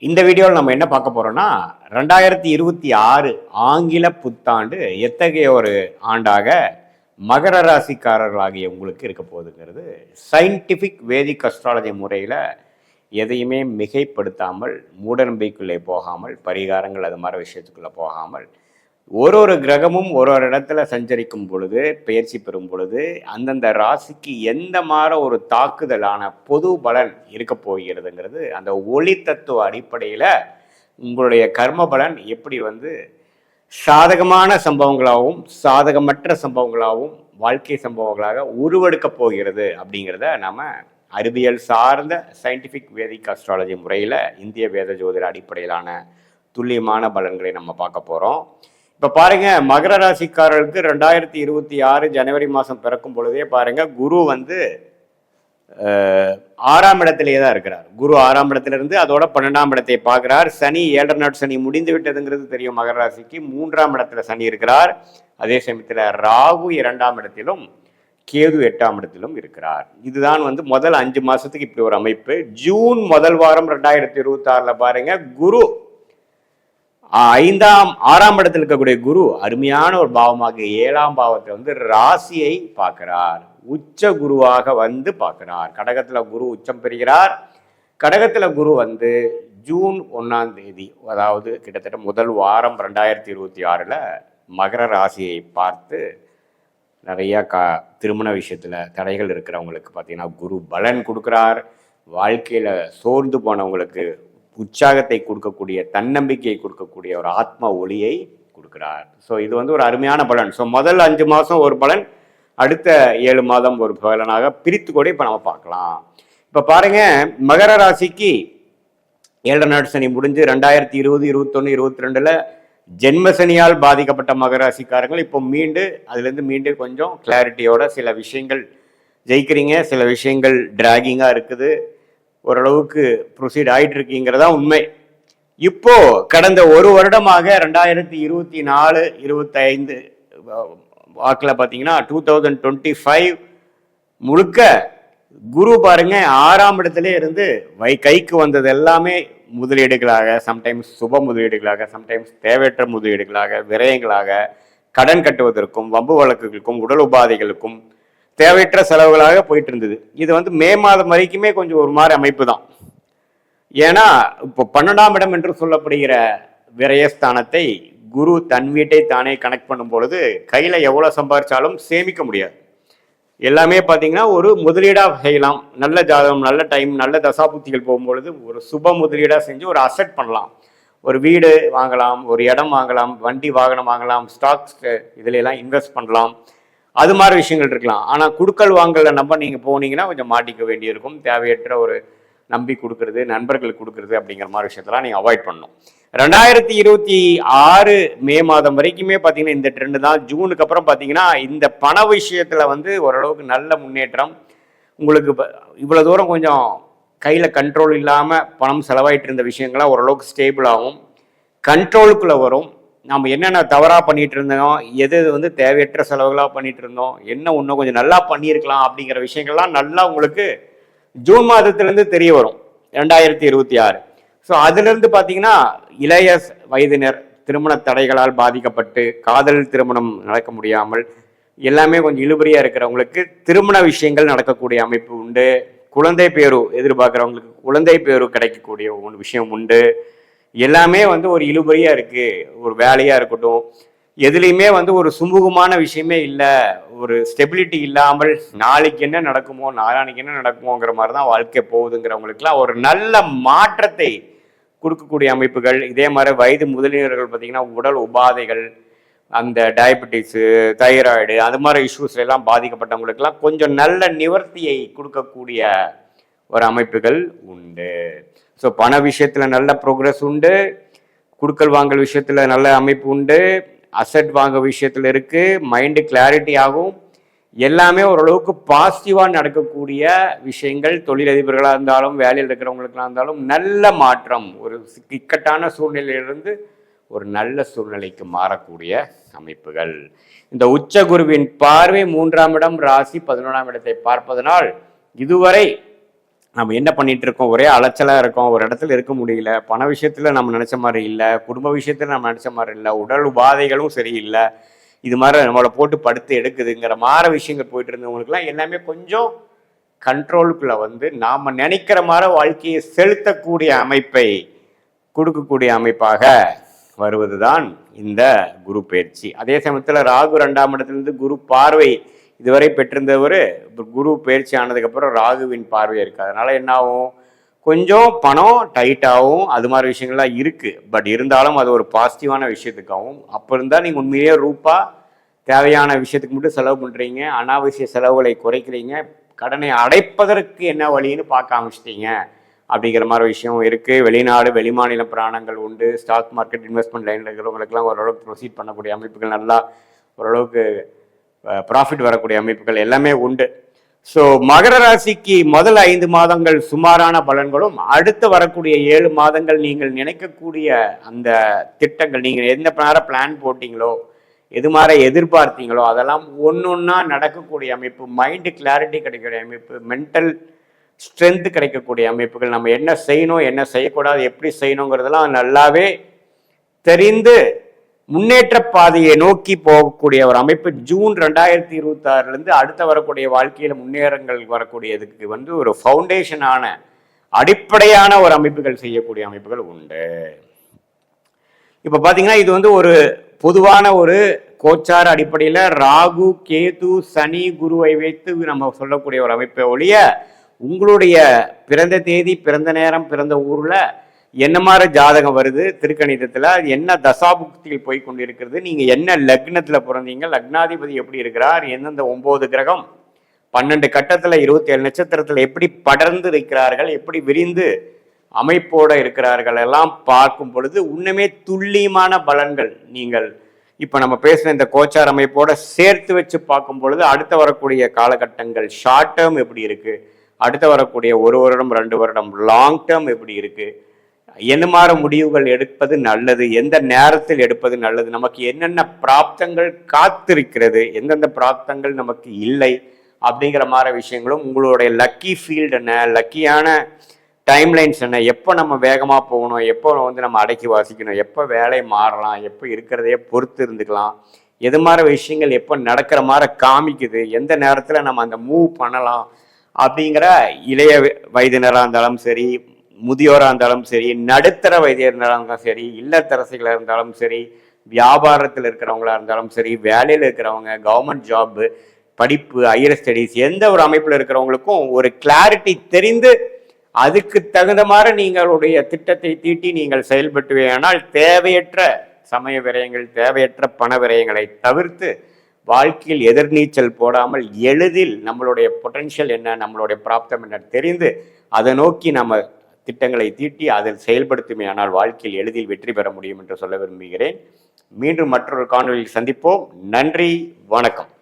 இந்த வீடியோவில் நம்ம என்ன பார்க்க போறோம்னா 2026 ஆங்கில புத்தாண்டு எத்தகைய ஒரு ஆண்டாக மகர ராசிக்காரர்களாகிய உங்களுக்கு இருக்க போகுதுங்கிறது சயின்டிஃபிக் வேதிக் அஸ்ட்ராலஜி முறையில் எதையுமே மிகைப்படுத்தாமல் மூடநம்பிக்கைக்குள்ளே போகாமல் பரிகாரங்கள் அது மாதிரி விஷயத்துக்குள்ளே போகாமல் ஒரு கிரகமும் ஒரு இடத்துல சஞ்சரிக்கும் பொழுது பயிற்சி பெறும் பொழுது அந்தந்த ராசிக்கு எந்த மாதிரி ஒரு தாக்குதலான பொது பலன் இருக்க போகிறதுங்கிறது அந்த ஒளி தத்துவ அடிப்படையில் உங்களுடைய கர்ம பலன் எப்படி சாதகமான சம்பவங்களாகவும் சாதகமற்ற சம்பவங்களாகவும் வாழ்க்கை சம்பவங்களாக உருவெடுக்க போகிறது அப்படிங்கிறத நம்ம அறிவியல் சார்ந்த சயின்டிஃபிக் வேதிக் அஸ்ட்ராலஜி முறையில் இந்திய வேத ஜோதிட அடிப்படையிலான துல்லியமான பலன்களை நம்ம பார்க்க போகிறோம். இப்போ பாருங்க, மகர ராசிக்காரர்களுக்கு 2026 ஜனவரி மாதம் பிறக்கும் பொழுதே பாருங்க, குரு 6ஆம் இடத்திலேயே தான் இருக்கிறார். குரு 6ஆம் இடத்துல இருந்து அதோட 12ஆம் இடத்தை பார்க்கிறார். சனி 7 நாட் சனி முடிந்து விட்டதுங்கிறது தெரியும் மகர ராசிக்கு. 3ஆம் இடத்துல சனி இருக்கிறார். அதே சமயத்தில் ராகு 2ஆம் இடத்திலும் கேது 8ஆம் இடத்திலும் இருக்கிறார். இதுதான் முதல் 5 மாசத்துக்கு இப்படி ஒரு அமைப்பு. ஜூன் முதல் வாரம் 2026 பாருங்க, குரு 6ஆம் இடத்தில் இருக்கக்கூடிய குரு அருமையான ஒரு பாவமாக 7ஆம் பாவத்தை ராசியை பார்க்கிறார். உச்ச குருவாக பார்க்கிறார். கடகத்துல குரு உச்சம் பெறுகிறார். கடகத்துல குரு ஜூன் 1ஆம் தேதி, அதாவது கிட்டத்தட்ட முதல் வாரம் 2026 மகர ராசியை பார்த்து நிறைய திருமண விஷயத்துல தடைகள் இருக்கிறவங்களுக்கு பார்த்தீங்கன்னா குரு பலன் கொடுக்கிறார். வாழ்க்கையில சோர்ந்து போனவங்களுக்கு உற்சாகத்தை கொடுக்கக்கூடிய, தன்னம்பிக்கையை கொடுக்கக்கூடிய ஒரு ஆத்ம ஒளியை கொடுக்கிறார். ஸோ இது ஒரு அருமையான பலன். ஸோ முதல் 5 மாதம் ஒரு பலன், அடுத்த 7 மாதம் ஒரு பலனாக பிரித்து கூட இப்போ நம்ம பார்க்கலாம். இப்போ பாருங்க, மகர ராசிக்கு 7 நாட் சனி முடிஞ்சு 2020, 21, 22 ஜென்மசனியால் பாதிக்கப்பட்ட மகர ராசிக்காரங்கள் இப்போ அதுலேருந்து கொஞ்சம் கிளாரிட்டியோட சில விஷயங்கள் ஜெயிக்கிறீங்க, சில விஷயங்கள் டிராகிங்காக இருக்குது, ஓரளவுக்கு ப்ரொசீட் ஆகிட்டு இருக்கீங்கிறதா உண்மை. இப்போ கடந்த ஒரு வருடமாக 2024, 25 வாக்கில் பார்த்தீங்கன்னா 2025 முழுக்க குரு பாருங்க 6ஆம் இடத்துல இருந்து கைக்கு வந்தது எல்லாமே முதலீடுகளாக, சம்டைம்ஸ் சுப முதலீடுகளாக, சம்டைம்ஸ் தேவையற்ற முதலீடுகளாக, விரயங்களாக, கடன் கட்டுவதற்கும் வம்பு வழக்குகளுக்கும் உடல் உபாதைகளுக்கும் தேவையற்ற செலவுகளாக போயிட்டு இருந்தது. இது மே மாதம் வரைக்குமே கொஞ்சம் ஒரு மாதிரி அமைப்பு தான். ஏன்னா இப்போ 12ஆம் இடம் என்று சொல்லப்படுகிற விரயஸ்தானத்தை குரு தன் வீட்டை தானே கனெக்ட் பண்ணும் பொழுது கையில எவ்வளவு சம்பாதிச்சாலும் சேமிக்க முடியாது. எல்லாமே பார்த்தீங்கன்னா ஒரு முதலீடாக செய்யலாம். நல்ல ஜாதகம், நல்ல டைம், நல்ல தசாபுத்திகள் போகும்பொழுது ஒரு சுப முதலீடாக செஞ்சு ஒரு அசெட் பண்ணலாம். ஒரு வீடு வாங்கலாம், ஒரு இடம் வாங்கலாம், வண்டி வாகனம் வாங்கலாம், ஸ்டாக்ஸ் இதுல எல்லாம் இன்வெஸ்ட் பண்ணலாம். அது மாதிரி விஷயங்கள் இருக்கலாம். ஆனால் குடுக்கல் வாங்கல நம்ப நீங்கள் போனீங்கன்னா கொஞ்சம் மாட்டிக்க வேண்டியிருக்கும். தேவையற்ற ஒரு நம்பி கொடுக்கறது, நண்பர்களுக்கு கொடுக்கறது அப்படிங்கிற மாதிரி விஷயத்தெல்லாம் நீங்கள் அவாய்ட் பண்ணணும். 2026 மே மாதம் வரைக்குமே பார்த்தீங்கன்னா இந்த ட்ரெண்டு தான். ஜூனுக்கு அப்புறம் பார்த்தீங்கன்னா இந்த பண விஷயத்தில் ஓரளவுக்கு நல்ல முன்னேற்றம் உங்களுக்கு. இவ்வளோ தூரம் கொஞ்சம் கையில் கண்ட்ரோல் இல்லாமல் பணம் செலவாயிட்டு இருந்த விஷயங்கள்லாம் ஓரளவுக்கு ஸ்டேபிள் ஆகும், கண்ட்ரோலுக்குள்ளே வரும். நம்ம என்னென்ன தவறாக பண்ணிட்டு இருந்தோம், எது தேவையற்ற செலவுகளாக பண்ணிட்டு இருந்தோம், என்ன இன்னும் கொஞ்சம் நல்லா பண்ணியிருக்கலாம் அப்படிங்கிற விஷயங்கள்லாம் நல்லா உங்களுக்கு ஜூன் மாதத்திலேருந்து தெரிய வரும் 2026. ஸோ அதுலேருந்து பார்த்தீங்கன்னா இளைய வயதினர் திருமண தடைகளால் பாதிக்கப்பட்டு காதல் திருமணம் நடக்க முடியாமல் எல்லாமே கொஞ்சம் இழுபறியாக இருக்கிறவங்களுக்கு திருமண விஷயங்கள் நடக்கக்கூடிய அமைப்பு உண்டு. குழந்தை பேரு எதிர்பார்க்குறவங்களுக்கு குழந்தை பேரு கிடைக்கக்கூடிய ஒரு விஷயம் உண்டு. எல்லாமே ஒரு இழுபறியா இருக்கு. ஒரு வேலையா இருக்கட்டும், எதுலையுமே ஒரு சுமூகமான விஷயமே இல்லை. ஒரு ஸ்டெபிலிட்டி இல்லாமல் நாளைக்கு என்ன நடக்குமோ நாளானைக்கு என்ன நடக்குமோங்கிற மாதிரி தான் வாழ்க்கை போகுதுங்கிறவங்களுக்குலாம் ஒரு நல்ல மாற்றத்தை கொடுக்கக்கூடிய அமைப்புகள். இதே மாதிரி வயது முதலியவர்கள் பார்த்தீங்கன்னா உடல் உபாதைகள், அந்த டயபெட்டிஸு, தைராய்டு, அது மாதிரி இஷ்யூஸ்ல எல்லாம் பாதிக்கப்பட்டவங்களுக்கெல்லாம் கொஞ்சம் நல்ல நிவர்த்தியை கொடுக்கக்கூடிய ஒரு அமைப்புகள் உண்டு. ஸோ பண விஷயத்தில் நல்ல ப்ரோக்ரஸ் உண்டு, குடுக்கல் வாங்கல் விஷயத்தில் நல்ல அமைப்பு உண்டு, அசெட் வாங்க விஷயத்தில் இருக்குது, மைண்டு கிளாரிட்டி ஆகும். எல்லாமே ஓரளவுக்கு பாசிட்டிவாக நடக்கக்கூடிய விஷயங்கள். தொழிலதிபர்களாக இருந்தாலும் வேலையில் இருக்கிறவங்களுக்கெல்லாம் இருந்தாலும் நல்ல மாற்றம், ஒரு இக்கட்டான சூழ்நிலையிலிருந்து ஒரு நல்ல சூழ்நிலைக்கு மாறக்கூடிய அமைப்புகள். இந்த உச்ச குருவின் பார்வை 3ஆம் இடம் ராசி 11ஆம் இடத்தை பார்ப்பதனால் இதுவரை நம்ம என்ன பண்ணிட்டு இருக்கோம், ஒரே அலைச்சலாக இருக்கோம், ஒரு இடத்துல இருக்க முடியல, பண விஷயத்தில் நம்ம நினச்ச மாதிரி இல்லை, குடும்ப விஷயத்தில் நம்ம நினச்ச மாதிரி இல்லை, உடல் உபாதைகளும் சரியில்லை, இது மாதிரி நம்மளை போட்டு படுத்து எடுக்குதுங்கிற மாதிரி விஷயங்கள் போயிட்டு இருந்தவங்களுக்குலாம் எல்லாமே கொஞ்சம் கண்ட்ரோலுக்குள்ளே வந்து நாம் நினைக்கிற மாதிரி வாழ்க்கையை செலுத்தக்கூடிய அமைப்பை கொடுக்கக்கூடிய அமைப்பாக வருவது தான் இந்த குரு பயிற்சி. அதே சமயத்தில் ராகு 2ஆம் இடத்துலேருந்து குரு பார்வை இதுவரை பெற்றிருந்தவர் குரு பயிற்சி ஆனதுக்கப்புறம் ராகுவின் பார்வை இருக்குது. அதனால் என்ன ஆகும், கொஞ்சம் பணம் டைட்டாகவும் அது மாதிரி விஷயங்கள்லாம் இருக்குது. பட் இருந்தாலும் அது ஒரு பாசிட்டிவான விஷயத்துக்காகவும், அப்போ இருந்தால் நீங்கள் உண்மையிலேயே ரூபா தேவையான விஷயத்துக்கு மட்டும் செலவு பண்ணுறீங்க, அனாவசிய செலவுகளை குறைக்கிறீங்க, கடனை அடைப்பதற்கு என்ன வழின்னு பார்க்க ஆரம்பிச்சிட்டீங்க அப்படிங்கிற மாதிரி விஷயம் இருக்குது. வெளிநாடு வெளிமாநில பிராணங்கள் உண்டு. ஸ்டாக் மார்க்கெட் இன்வெஸ்ட்மெண்ட் லைனில் இருக்கிறவங்களுக்குலாம் ஓரளவுக்கு ப்ரொசீட் பண்ணக்கூடிய அமைப்புகள், நல்லா ஓரளவுக்கு ப்ராஃபிட் வரக்கூடிய அமைப்புகள் எல்லாமே உண்டு. ஸோ மகர ராசிக்கு முதல் 5 மாதங்கள் சுமாரான பலன்களும், அடுத்து வரக்கூடிய 7 மாதங்கள் நீங்கள் நினைக்கக்கூடிய அந்த திட்டங்கள், நீங்கள் எந்த பிளான் போட்டிங்களோ, எது மாதிரி எதிர்பார்த்தீங்களோ அதெல்லாம் ஒன்றா நடக்கக்கூடிய அமைப்பு, மைண்டு கிளாரிட்டி கிடைக்கக்கூடிய அமைப்பு, மென்டல் ஸ்ட்ரென்த் கிடைக்கக்கூடிய அமைப்புகள், நம்ம என்ன செய்யணும் என்ன செய்யக்கூடாது எப்படி செய்யணுங்கிறதெல்லாம் நல்லாவே தெரிந்து முன்னேற்ற பாதையை நோக்கி போகக்கூடிய ஒரு அமைப்பு ஜூன் 2026 அடுத்த வரக்கூடிய வாழ்க்கையில் முன்னேறங்கள் வரக்கூடியதுக்கு வந்து ஒரு ஃபவுண்டேஷனான அடிப்படையான ஒரு அமைப்புகள் செய்யக்கூடிய அமைப்புகள் உண்டு. இப்போ பார்த்தீங்கன்னா இது வந்து ஒரு பொதுவான ஒரு கோச்சார அடிப்படையில் ராகு கேது சனி குருவை வைத்து நம்ம சொல்லக்கூடிய ஒரு அமைப்பை ஒழிய, உங்களுடைய பிறந்த தேதி பிறந்த நேரம் பிறந்த ஊரில் என்ன மாதிரி ஜாதகம் வருது, திருக்கணிதத்தில் என்ன தசாபுக்தியில் போய் கொண்டு இருக்கிறது, நீங்கள் என்ன லக்னத்தில் பிறந்தீங்க, லக்னாதிபதி எப்படி இருக்கிறார், எந்தெந்த 9 கிரகம் 12 கட்டத்தில் 27 நட்சத்திரத்தில் எப்படி படர்ந்து இருக்கிறார்கள், எப்படி விரிந்து அமைப்போடு இருக்கிறார்கள் எல்லாம் பார்க்கும் பொழுது உண்மையே துல்லியமான பலன்கள் நீங்கள் இப்போ நம்ம பேசுகிற இந்த கோச்சார் அமைப்போட சேர்த்து வச்சு பார்க்கும் பொழுது அடுத்த வரக்கூடிய காலகட்டங்கள் ஷார்ட் டேர்ம் எப்படி இருக்குது, அடுத்த வரக்கூடிய 1 வருடம் 2 வருடம் லாங் டேர்ம் எப்படி இருக்குது, என்ன மாதிரி முடிவுகள் எடுப்பது நல்லது, எந்த நேரத்தில் எடுப்பது நல்லது, நமக்கு என்னென்ன பிராப்தங்கள் காத்திருக்கிறது, எந்தெந்த பிராப்தங்கள் நமக்கு இல்லை அப்படிங்கிற மாதிரி விஷயங்களும், உங்களுடைய லக்கி ஃபீல்டு என்ன, லக்கியான டைம்லைன்ஸ் என்ன, எப்போ நம்ம வேகமாக போகணும், எப்போ வந்து நம்ம அடக்கி வாசிக்கணும், எப்போ வேலை மாறலாம், எப்போ இருக்கிறதையே பொறுத்து இருந்துக்கலாம், எது மாதிரி விஷயங்கள் எப்போ நடக்கிற மாதிரி காமிக்குது, எந்த நேரத்தில் நம்ம அந்த மூவ் பண்ணலாம் அப்படிங்கிற இளைய வயதினராக இருந்தாலும் சரி, முதியோராக இருந்தாலும் சரி, நடுத்தர வயதினராக இருந்தாலும் சரி, இல்லத்தரசிகளாக இருந்தாலும் சரி, வியாபாரத்தில் இருக்கிறவங்களா இருந்தாலும் சரி, வேலையில் இருக்கிறவங்க, கவர்மெண்ட் ஜாப்பு, படிப்பு, ஹையர் ஸ்டடீஸ், எந்த ஒரு அமைப்பில் இருக்கிறவங்களுக்கும் ஒரு கிளாரிட்டி தெரிந்து அதுக்கு தகுந்த மாதிரி நீங்களுடைய திட்டத்தை தீட்டி நீங்கள் செயல்பட்டுவேனால் தேவையற்ற சமய விரயங்கள், தேவையற்ற பண விரயங்களை தவிர்த்து வாழ்க்கையில் எதிர்நீச்சல் போடாமல் எளிதில் நம்மளுடைய பொட்டன்ஷியல் என்ன, நம்மளுடைய பிராப்தம் என்ன தெரிந்து அதை நோக்கி நம்ம திட்டங்களை தீட்டி அதில் செயல்படுத்துமே ஆனால் வாழ்க்கையில் எளிதில் வெற்றி பெற முடியும் என்று சொல்ல விரும்புகிறேன். மீண்டும் மற்றொரு காணொலியில் சந்திப்போம். நன்றி, வணக்கம்.